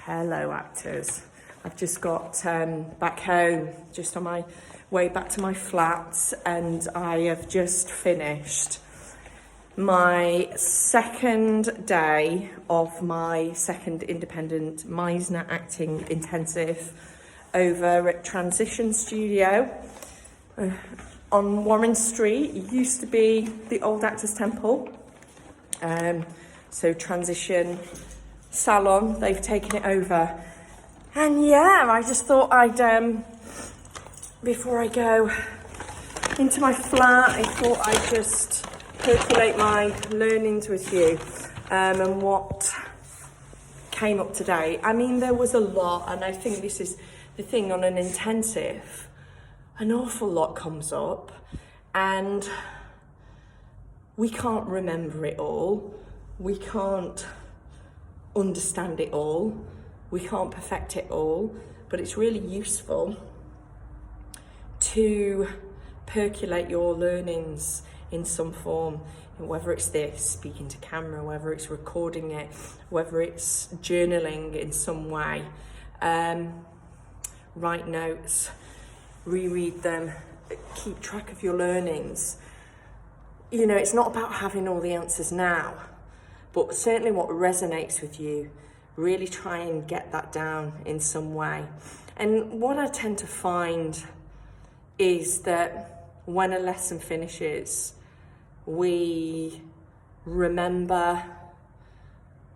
Hello actors. I've just got back home, just on my way back to my flat, and I have just finished my second day of my second independent Meisner acting intensive over at Transition Studio on Warren Street. It used to be the old Actors Temple. So Transition Salon, they've taken it over. And yeah, I just thought I'd, before I go into my flat, I thought I'd just percolate my learnings with you and what came up today. I mean, there was a lot, and I think this is the thing on an intensive, an awful lot comes up, and we can't remember it all. We can't understand it all. We can't perfect it all, but it's really useful to percolate your learnings in some form, whether it's this, speaking to camera, whether it's recording it, whether it's journaling in some way. Write notes, reread them, keep track of your learnings. You know, it's not about having all the answers now, but certainly what resonates with you, really try and get that down in some way. And what I tend to find is that when a lesson finishes, we remember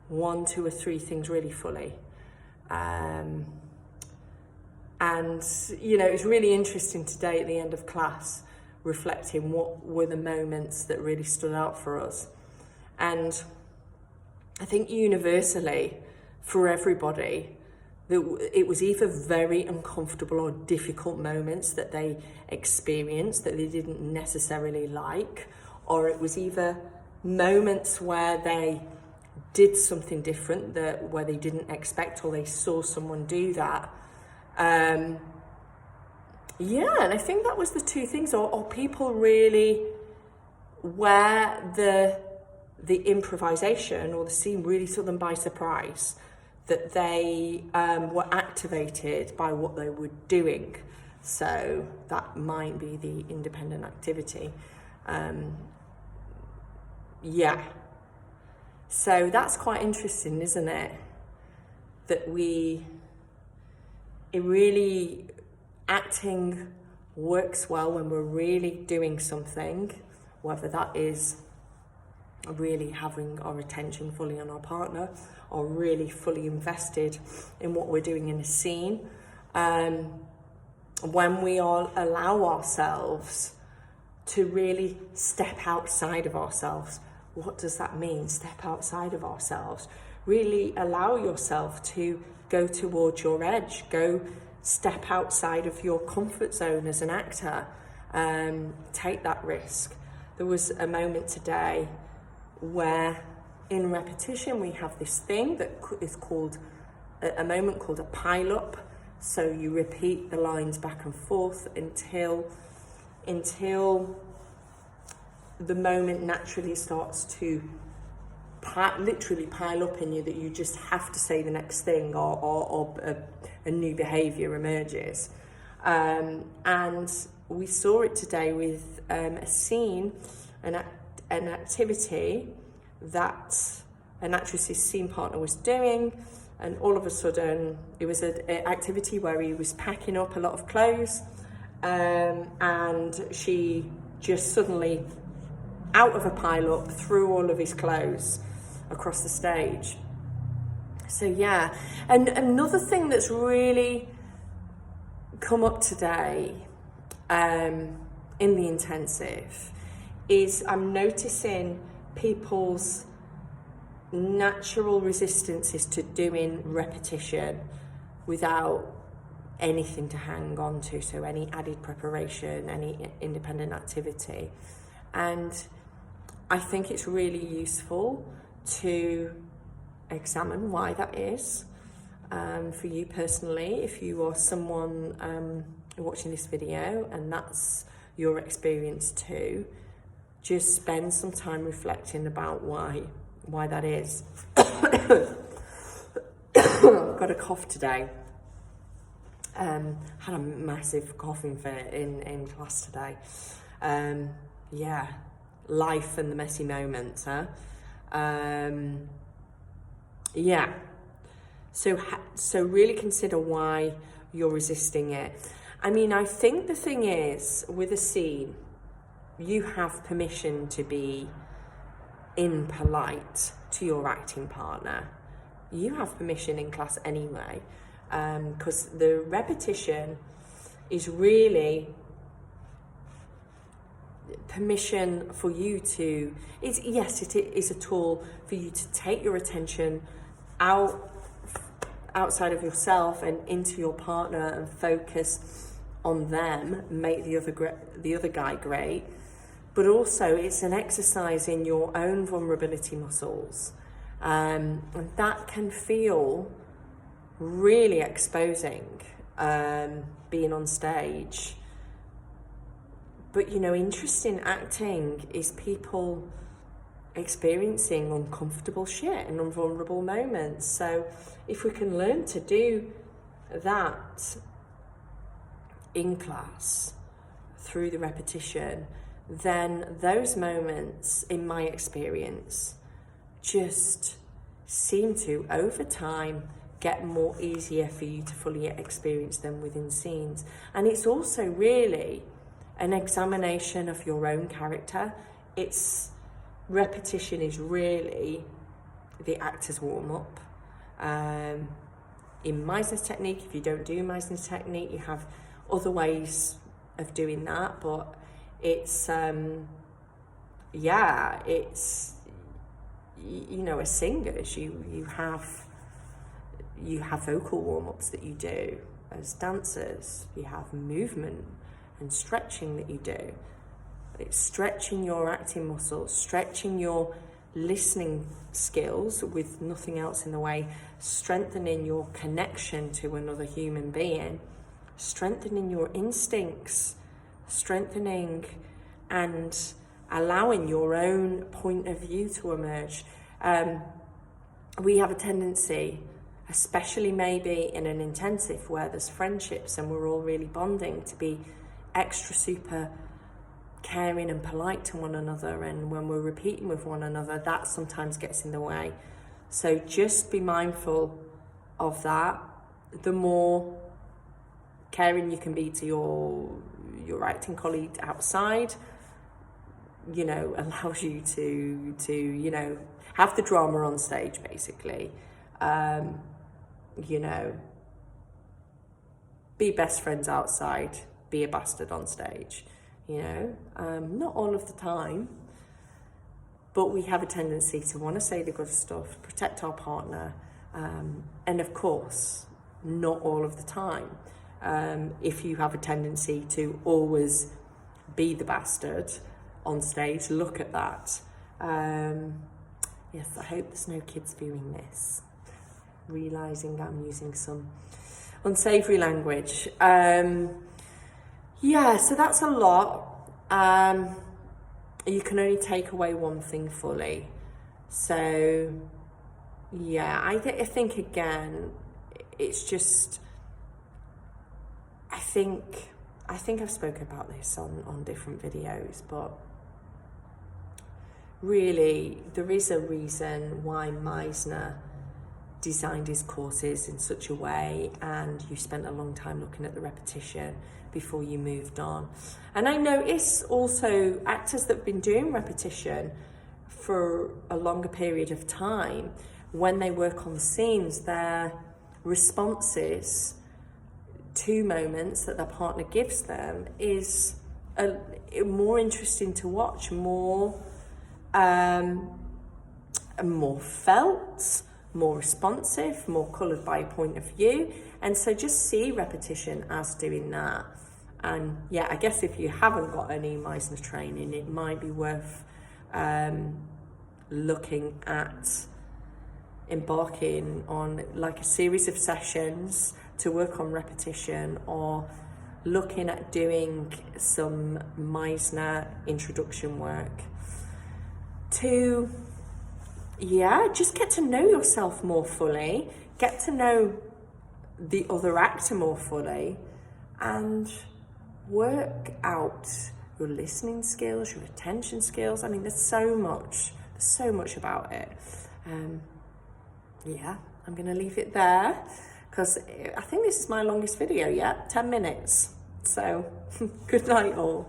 1, 2 or 3 things really fully. And, you know, it was really interesting today at the end of class, reflecting what were the moments that really stood out for us. And I think universally, for everybody, it was either very uncomfortable or difficult moments that they experienced that they didn't necessarily like, or it was either moments where they did something different where they didn't expect, or they saw someone do that. Yeah, and I think that was the 2 things, or people really, where the improvisation or the scene really took them by surprise, that they were activated by what they were doing. So that might be the independent activity. Yeah. So that's quite interesting, isn't it? That acting works well when we're really doing something, whether that is really having our attention fully on our partner, or really fully invested in what we're doing in a scene. When we all allow ourselves to really step outside of ourselves. What does that mean? Step outside of ourselves. Really allow yourself to go towards your edge. Go step outside of your comfort zone as an actor. Take that risk. There was a moment today where in repetition we have this thing that is called a moment called a pile-up. So you repeat the lines back and forth until the moment naturally starts to literally pile up in you, that you just have to say the next thing, or a new behaviour emerges. And we saw it today with a scene, an activity that an actress's scene partner was doing, and all of a sudden it was an activity where he was packing up a lot of clothes, and she just suddenly, out of a pile-up, threw all of his clothes across the stage. So yeah, and another thing that's really come up today in the intensive is I'm noticing people's natural resistances to doing repetition without anything to hang on to, so any added preparation, any independent activity. And I think it's really useful to examine why that is, for you personally. If you are someone watching this video and that's your experience too, just spend some time reflecting about why that is. I've got a cough today. Had a massive coughing fit in class today. Yeah, life and the messy moments, huh? Yeah. So really consider why you're resisting it. I mean, I think the thing is, with a scene, you have permission to be impolite to your acting partner. You have permission in class anyway, because the repetition is really permission for you to, it is a tool for you to take your attention outside of yourself and into your partner and focus on them, make the other guy great. But also it's an exercise in your own vulnerability muscles, and that can feel really exposing, being on stage. But interesting acting is people experiencing uncomfortable shit and vulnerable moments. So if we can learn to do that in class through the repetition, then those moments, in my experience, just seem to, over time, get more easier for you to fully experience them within scenes. And it's also really an examination of your own character. Repetition is really the actor's warm-up. In Meisner's technique, if you don't do Meisner's technique, you have other ways of doing that, but it's as singers, you have vocal warm-ups that you do. As dancers, you have movement and stretching that you do. It's stretching your acting muscles, stretching your listening skills with nothing else in the way, strengthening your connection to another human being, strengthening your instincts, strengthening and allowing your own point of view to emerge. We have a tendency, especially maybe in an intensive where there's friendships and we're all really bonding, to be extra super caring and polite to one another, and when we're repeating with one another, that sometimes gets in the way. So just be mindful of that. The more caring you can be to your acting colleague outside, allows you to have the drama on stage, basically. Be best friends outside, be a bastard on stage. Not all of the time, but we have a tendency to want to say the good stuff, protect our partner, and of course, not all of the time. If you have a tendency to always be the bastard on stage, look at that. Yes, I hope there's no kids viewing this, realising I'm using some unsavoury language. So that's a lot. You can only take away one thing fully. So, I think again, it's just, I think I've spoken about this on different videos, but really there is a reason why Meisner designed his courses in such a way, and you spent a long time looking at the repetition before you moved on. And I notice also actors that have been doing repetition for a longer period of time, when they work on the scenes, their responses to moments that their partner gives them is more interesting to watch, more felt, more responsive, more coloured by a point of view. And so just see repetition as doing that. And I guess if you haven't got any Meisner training, it might be worth looking at embarking on like a series of sessions to work on repetition, or looking at doing some Meisner introduction work to just get to know yourself more fully, get to know the other actor more fully, and work out your listening skills, your attention skills. I mean, there's so much about it. Yeah, I'm going to leave it there because I think this is my longest video yet, 10 minutes. So good night all.